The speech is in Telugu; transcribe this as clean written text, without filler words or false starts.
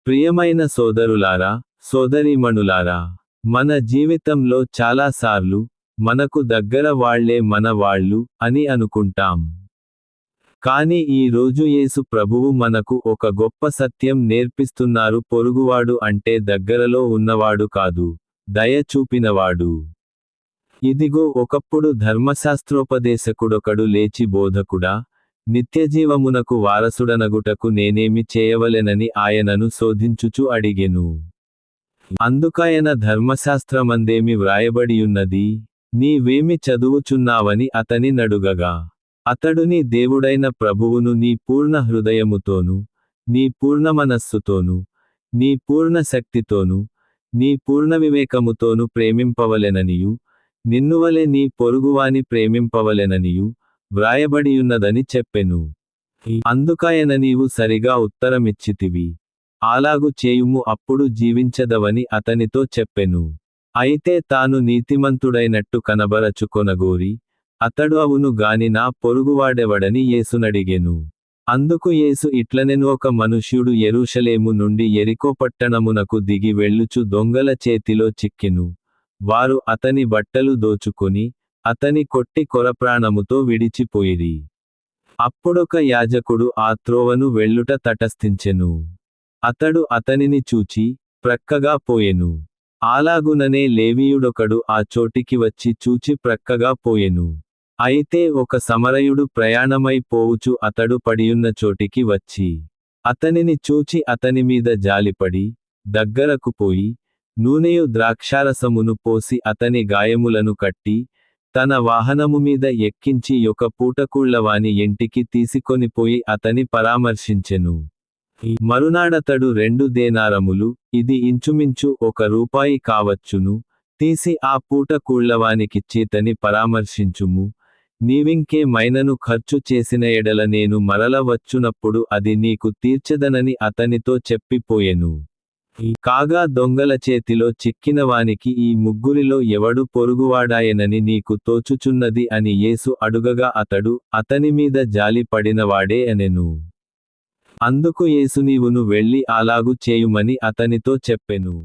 ప్రియమైన సోదరులారా, సోదరీమణులారా, మన జీవితంలో చాలాసార్లు మనకు దగ్గర వాళ్ళే మన వాళ్ళు అని అనుకుంటాం. కానీ ఈ రోజు యేసు ప్రభువు మనకు ఒక గొప్ప సత్యం నేర్పిస్తున్నారు. పొరుగువాడు అంటే దగ్గరలో ఉన్నవాడు కాదు, దయ చూపినవాడు. ఇదిగో ఒకప్పుడు ధర్మశాస్త్రోపదేశకుడొకడు లేచి బోధకుడా, నిత్యజీవమునకు వారసుడనగుటకు నేనేమి చేయవలెనని ఆయనను శోధించుచు అడిగెను. అందుకాయన ధర్మశాస్త్రమందేమి వ్రాయబడియున్నది, నీవేమి చదువుచున్నావని అతని నడుగగా, అతడు నీ దేవుడైన ప్రభువును నీ పూర్ణ హృదయముతోను, నీ పూర్ణ మనస్సుతోను, నీ పూర్ణ శక్తితోను, నీ పూర్ణ వివేకముతోను ప్రేమింపవలెననియు, నిన్నువలె నీ పొరుగువాని ప్రేమింపవలెననియు వ్రాయబడియున్నదని చెప్పెను. అందుకాయన నీవు సరిగా ఉత్తరమిచ్చితివి, అలాగు చేయుము అప్పుడు జీవించదవని అతనితో చెప్పెను. అయితే తాను నీతిమంతుడైనట్టు కనబరచుకొనగోరి, అతడు అవును గాని నా పొరుగువాడెవడని యేసునడిగెను. అందుకు యేసు ఇట్లనెను, ఒక మనుష్యుడు యెరూషలేము నుండి యెరికో పట్టణమునకు దిగి వెళ్ళుచు దొంగల చేతిలో చిక్కెను. వారు అతని బట్టలు దోచుకొని, అతని కొట్టి కొరప్రాణముతో విడిచిపోయిరి. అప్పుడొక యాజకుడు ఆ త్రోవను వెళ్ళుట తటస్థించెను. అతడు అతనిని చూచి ప్రక్కగా పోయెను. అలాగుననే లేవీయుడొకడు ఆ చోటికి వచ్చి చూచి ప్రక్కగా పోయెను. అయితే ఒక సమరయుడు ప్రయాణమై పోవుచు అతడు పడియున్న చోటికి వచ్చి, అతనిని చూచి అతని మీద జాలిపడి, దగ్గరకు పోయి, నూనెయు ద్రాక్షారసమును పోసి అతని గాయములను కట్టి, తన వాహనము మీద ఎక్కించి ఒక పూటకూళ్ళవాని ఇంటికి తీసుకొనిపోయి అతని పరామర్శించెను. మరునాడతడు 2 దేనారములు, ఇది ఇంచుమించు ₹1 కావచ్చును, తీసి ఆ పూటకూళ్ళవానికిచ్చితని పరామర్శించుము. నీవింకే మైనను ఖర్చు చేసిన ఎడల నేను మరల వచ్చునప్పుడు అది నీకు తీర్చెదనని అతనితో చెప్పిపోయెను. కాగా దొంగల చేతిలో చిక్కినవానికి ఈ ముగ్గురిలో ఎవడు పొరుగువాడాయనని నీకు తోచుచున్నది అని యేసు అడుగగా అతడు, అతని మీద జాలి పడినవాడే అనెను. అందుకు యేసు నీవును వెళ్ళి అలాగు చేయుమని అతనితో చెప్పెను.